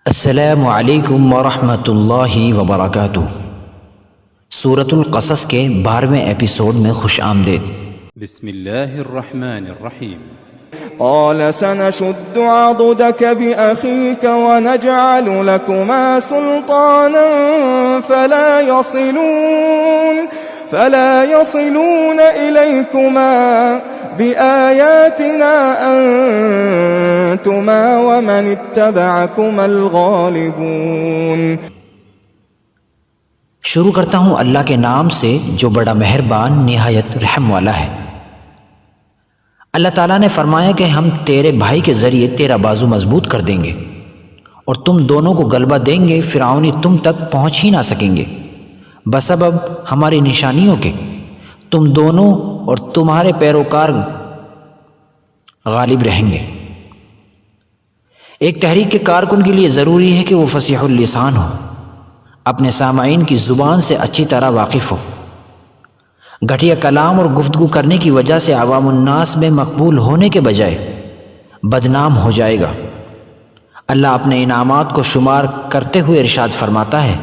السلام علیکم ورحمۃ اللہ وبرکاتہ۔ سورۃ القصص کے 12ویں ایپیسوڈ میں خوش آمدید۔ بسم اللہ الرحمن الرحیم۔ قال سنشد عضدك بأخيك ونجعل لكما سلطانا فلا يصلون إليكما بآياتنا أنتما ومن اتبعكما الغالبون۔ شروع کرتا ہوں اللہ کے نام سے جو بڑا مہربان نہایت رحم والا ہے۔ اللہ تعالیٰ نے فرمایا کہ ہم تیرے بھائی کے ذریعے تیرا بازو مضبوط کر دیں گے اور تم دونوں کو غلبہ دیں گے، فرعونی تم تک پہنچ ہی نہ سکیں گے بسبب ہماری نشانیوں کے۔ تم دونوں اور تمہارے پیروکار غالب رہیں گے۔ ایک تحریک کے کارکن کے لیے ضروری ہے کہ وہ فصیح اللسان ہو، اپنے سامعین کی زبان سے اچھی طرح واقف ہو۔ گھٹیا کلام اور گفتگو کرنے کی وجہ سے عوام الناس میں مقبول ہونے کے بجائے بدنام ہو جائے گا۔ اللہ اپنے انعامات کو شمار کرتے ہوئے ارشاد فرماتا ہے،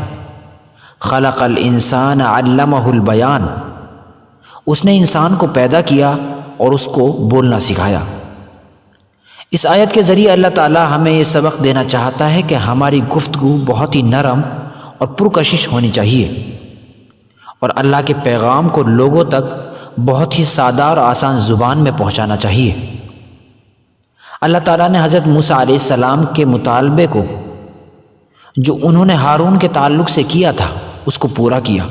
خلق الانسان علمہ البیان۔ اس نے انسان کو پیدا کیا اور اس کو بولنا سکھایا۔ اس آیت کے ذریعے اللہ تعالیٰ ہمیں یہ سبق دینا چاہتا ہے کہ ہماری گفتگو بہت ہی نرم اور پرکشش ہونی چاہیے اور اللہ کے پیغام کو لوگوں تک بہت ہی سادہ اور آسان زبان میں پہنچانا چاہیے۔ اللہ تعالیٰ نے حضرت موسیٰ علیہ السلام کے مطالبے کو جو انہوں نے ہارون کے تعلق سے کیا تھا اس کو پورا کیا۔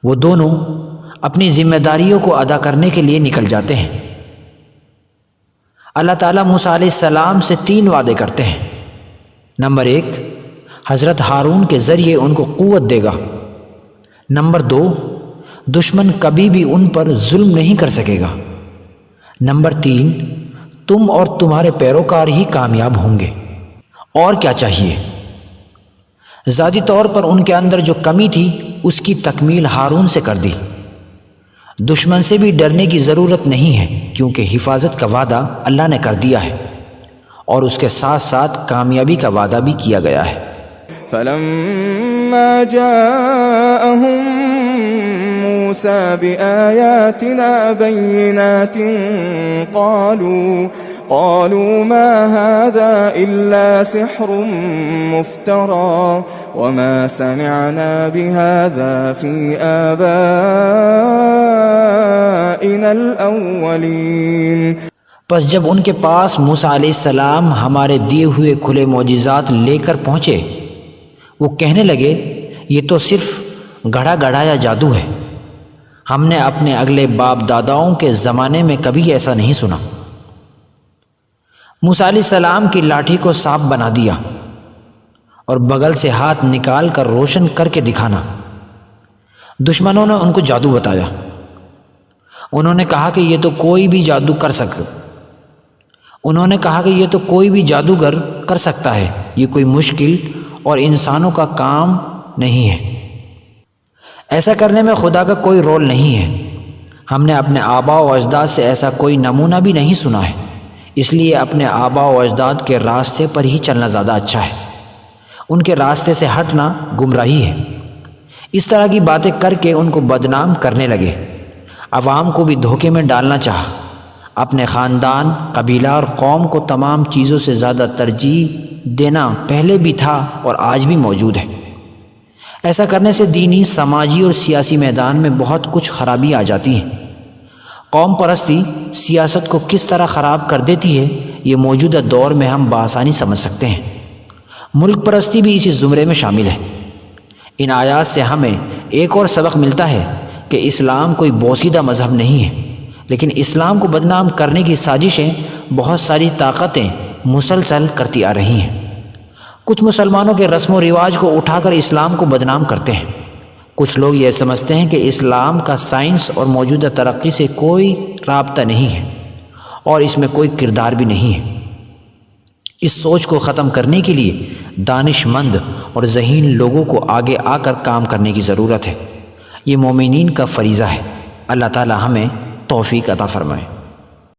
وہ دونوں اپنی ذمہ داریوں کو ادا کرنے کے لیے نکل جاتے ہیں۔ اللہ تعالیٰ موسیٰ علیہ السلام سے 3 وعدے کرتے ہیں۔ نمبر 1، حضرت ہارون کے ذریعے ان کو قوت دے گا۔ نمبر 2، دشمن کبھی بھی ان پر ظلم نہیں کر سکے گا۔ نمبر 3، تم اور تمہارے پیروکار ہی کامیاب ہوں گے۔ اور کیا چاہیے؟ ذاتی طور پر ان کے اندر جو کمی تھی اس کی تکمیل ہارون سے کر دی۔ دشمن سے بھی ڈرنے کی ضرورت نہیں ہے کیونکہ حفاظت کا وعدہ اللہ نے کر دیا ہے اور اس کے ساتھ ساتھ کامیابی کا وعدہ بھی کیا گیا ہے۔ فلما جاءهم موسى بآياتنا بينات قالوا ما هذا إلا سحر مفترى وما سمعنا بهذا في آبائنا الأولين۔ پس جب ان کے پاس موسیٰ علیہ السلام ہمارے دیے ہوئے کھلے معجزات لے کر پہنچے، وہ کہنے لگے یہ تو صرف گڑھا گڑھایا جادو ہے، ہم نے اپنے اگلے باپ داداؤں کے زمانے میں کبھی ایسا نہیں سنا۔ موسیٰ علیہ السلام کی لاٹھی کو سانپ بنا دیا اور بغل سے ہاتھ نکال کر روشن کر کے دکھانا۔ دشمنوں نے ان کو جادو بتایا۔ انہوں نے کہا کہ یہ تو کوئی بھی جادوگر کر سکتا ہے، یہ کوئی مشکل اور انسانوں کا کام نہیں ہے، ایسا کرنے میں خدا کا کوئی رول نہیں ہے۔ ہم نے اپنے آباء و اجداد سے ایسا کوئی نمونہ بھی نہیں سنا ہے، اس لیے اپنے آباء و اجداد کے راستے پر ہی چلنا زیادہ اچھا ہے، ان کے راستے سے ہٹنا گمراہی ہے۔ اس طرح کی باتیں کر کے ان کو بدنام کرنے لگے۔ عوام کو بھی دھوکے میں ڈالنا چاہا۔ اپنے خاندان، قبیلہ اور قوم کو تمام چیزوں سے زیادہ ترجیح دینا پہلے بھی تھا اور آج بھی موجود ہے۔ ایسا کرنے سے دینی، سماجی اور سیاسی میدان میں بہت کچھ خرابی آ جاتی ہیں۔ قوم پرستی سیاست کو کس طرح خراب کر دیتی ہے یہ موجودہ دور میں ہم بآسانی سمجھ سکتے ہیں۔ ملک پرستی بھی اسی زمرے میں شامل ہے۔ ان آیات سے ہمیں ایک اور سبق ملتا ہے کہ اسلام کوئی بوسیدہ مذہب نہیں ہے، لیکن اسلام کو بدنام کرنے کی سازشیں بہت ساری طاقتیں مسلسل کرتی آ رہی ہیں۔ کچھ مسلمانوں کے رسم و رواج کو اٹھا کر اسلام کو بدنام کرتے ہیں۔ کچھ لوگ یہ سمجھتے ہیں کہ اسلام کا سائنس اور موجودہ ترقی سے کوئی رابطہ نہیں ہے اور اس میں کوئی کردار بھی نہیں ہے۔ اس سوچ کو ختم کرنے کے لیے دانش مند اور ذہین لوگوں کو آگے آ کر کام کرنے کی ضرورت ہے۔ یہ مومنین کا فریضہ ہے۔ اللہ تعالی ہمیں توفیق عطا فرمائے۔